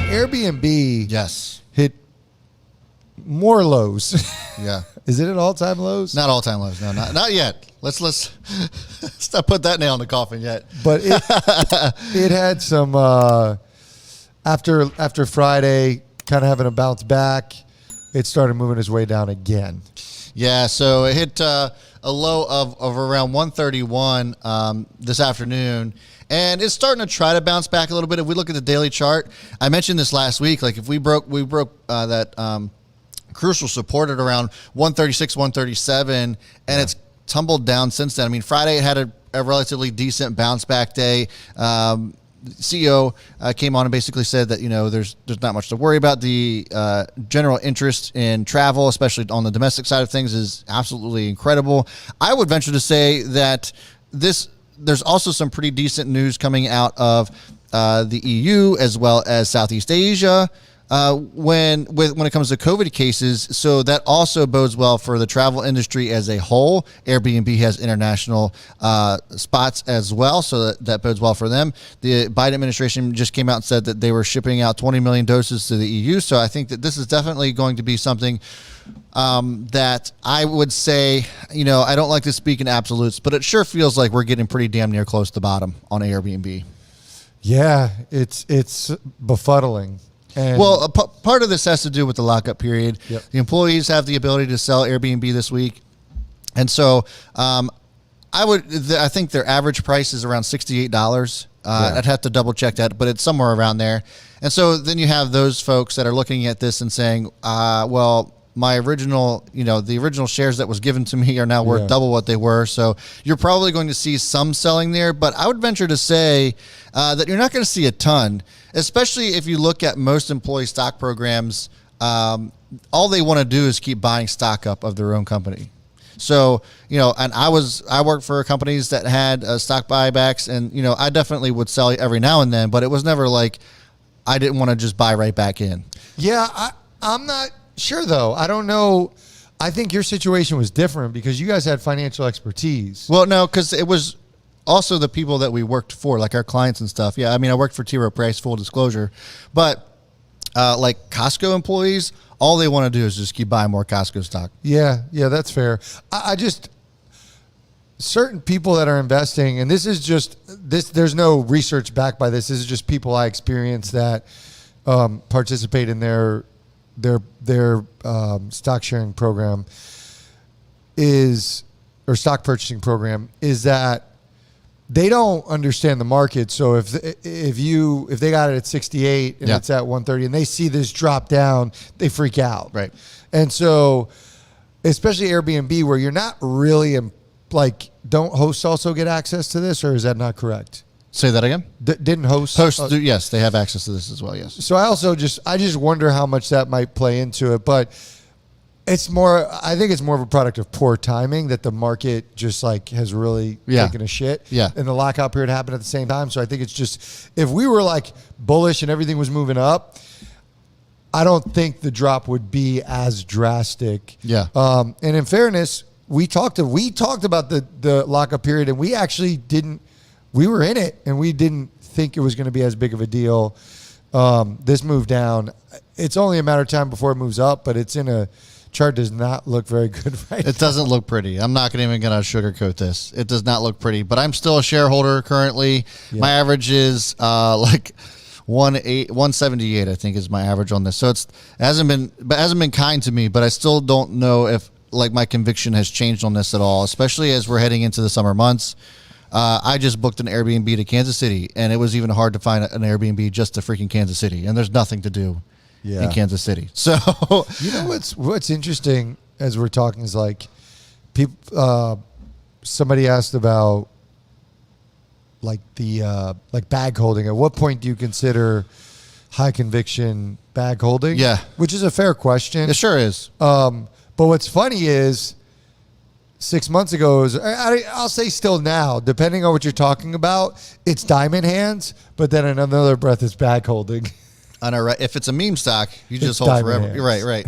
Airbnb Yes. hit more lows. Yeah. Is it at all-time lows? Not all-time lows. No, not yet. Let's not put that nail in the coffin yet. But it had some after Friday kind of having a bounce back. It started moving its way down again. Yeah, so it hit a low of around 131 this afternoon, and it's starting to try to bounce back a little bit. If we look at the daily chart, I mentioned this last week. Like if we broke that crucial support at around 136, 137, and it's tumbled down since then. I mean, Friday it had a relatively decent bounce back day. CEO came on and basically said that, there's not much to worry about. The general interest in travel, especially on the domestic side of things, is absolutely incredible. I would venture to say that there's also some pretty decent news coming out of the EU as well as Southeast Asia when it comes to COVID cases. So that also bodes well for the travel industry as a whole. Airbnb has international spots as well, so that bodes well for them. The Biden administration just came out and said that they were shipping out 20 million doses to the EU. So I think that this is definitely going to be something that I would say, I don't like to speak in absolutes, but it sure feels like we're getting pretty damn near close to the bottom on Airbnb. Yeah, it's befuddling. And well, part of this has to do with the lockup period. Yep. The employees have the ability to sell Airbnb this week. And so I think their average price is around $68. I'd have to double check that, but it's somewhere around there. And so then you have those folks that are looking at this and saying, well, my original, the original shares that was given to me are now worth double what they were. So you're probably going to see some selling there, but I would venture to say that you're not going to see a ton, especially if you look at most employee stock programs. All they want to do is keep buying stock up of their own company. So, and I worked for companies that had stock buybacks, and, I definitely would sell every now and then, but it was never like I didn't want to just buy right back in. Yeah, I'm not sure, though. I don't know. I think your situation was different because you guys had financial expertise. Well, no, because it was also the people that we worked for, like our clients and stuff. Yeah, I mean, I worked for T. Rowe Price, full disclosure. But like Costco employees, all they want to do is just keep buying more Costco stock. Yeah, that's fair. I just, certain people that are investing, and this is just, there's no research backed by this. This is just people I experienced that participate in their stock sharing program or stock purchasing program is that they don't understand the market. So if they got it at 68 and it's at 130 and they see this drop down, they freak out. Right. And so especially Airbnb, where you're not really don't hosts also get access to this, or is that not correct? Say that again? Didn't hosts? Yes, they have access to this as well, yes. So I just wonder how much that might play into it, but I think it's more of a product of poor timing that the market just has really taken a shit. Yeah. And the lockout period happened at the same time. So I think it's just, if we were bullish and everything was moving up, I don't think the drop would be as drastic. Yeah. And in fairness, we talked about the lockup period, and we actually we were in it and we didn't think it was going to be as big of a deal. This move down, it's only a matter of time before it moves up, but it's in a chart does not look very good right now. It doesn't look pretty. I'm not even going to sugarcoat this. It does not look pretty, but I'm still a shareholder currently. Yeah. My average is 178, I think, is my average on this. So it hasn't been kind to me, but I still don't know if my conviction has changed on this at all, especially as we're heading into the summer months. I just booked an Airbnb to Kansas City, and it was even hard to find an Airbnb just to freaking Kansas City, and there's nothing to do in Kansas City. So what's interesting as we're talking is people. Somebody asked about bag holding. At what point do you consider high conviction bag holding? Yeah, which is a fair question. It sure is. But what's funny is 6 months ago, I'll say still now, depending on what you're talking about, it's diamond hands, but then in another breath, it's bag holding. I know, right? If it's a meme stock, you just hold forever. You're right.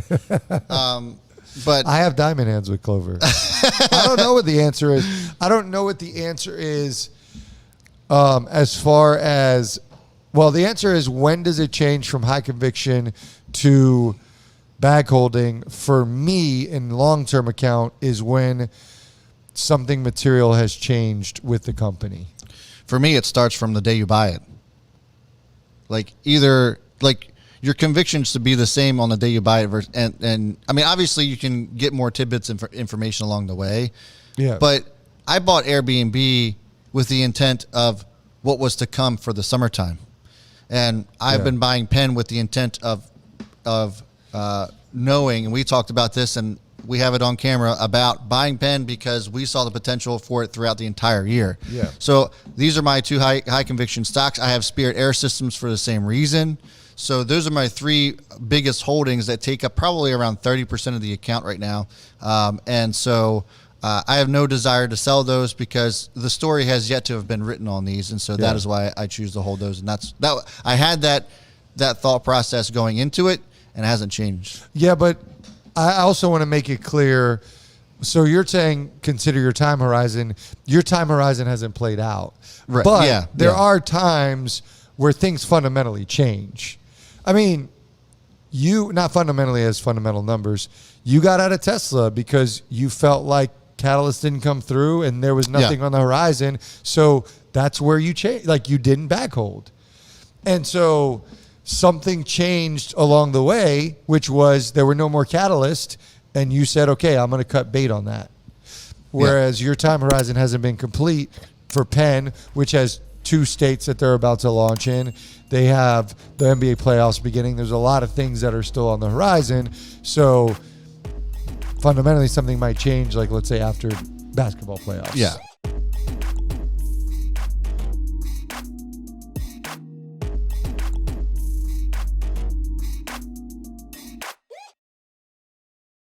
But I have diamond hands with Clover. I don't know what the answer is. As far as Well, the answer is, when does it change from high conviction to bag holding? For me, in long-term account, is when something material has changed with the company. For me, it starts from the day you buy it. Like either like your conviction should be the same on the day you buy it, and I mean, obviously you can get more tidbits and information along the way. Yeah. But I bought Airbnb with the intent of what was to come for the summertime, and I've been buying Penn with the intent of knowing, and we talked about this, and we have it on camera, about buying Penn because we saw the potential for it throughout the entire year. Yeah. So these are my two high conviction stocks. I have Spirit Air Systems for the same reason. So those are my three biggest holdings that take up probably around 30% of the account right now. And so I have no desire to sell those because the story has yet to have been written on these. And so that is why I choose to hold those. And I had that thought process going into it, and it hasn't changed. Yeah, but I also want to make it clear. So you're saying consider your time horizon. Your time horizon hasn't played out. Right. But there are times where things fundamentally change. I mean, not fundamentally as fundamental numbers. You got out of Tesla because you felt like catalyst didn't come through and there was nothing on the horizon. So that's where you change. Like, you didn't back hold. And so something changed along the way, which was there were no more catalysts, and you said, okay, I'm going to cut bait on that. Whereas your time horizon hasn't been complete for Penn, which has 2 states that they're about to launch in. They have the NBA playoffs beginning. There's a lot of things that are still on the horizon. So fundamentally, something might change, like let's say after basketball playoffs. Yeah.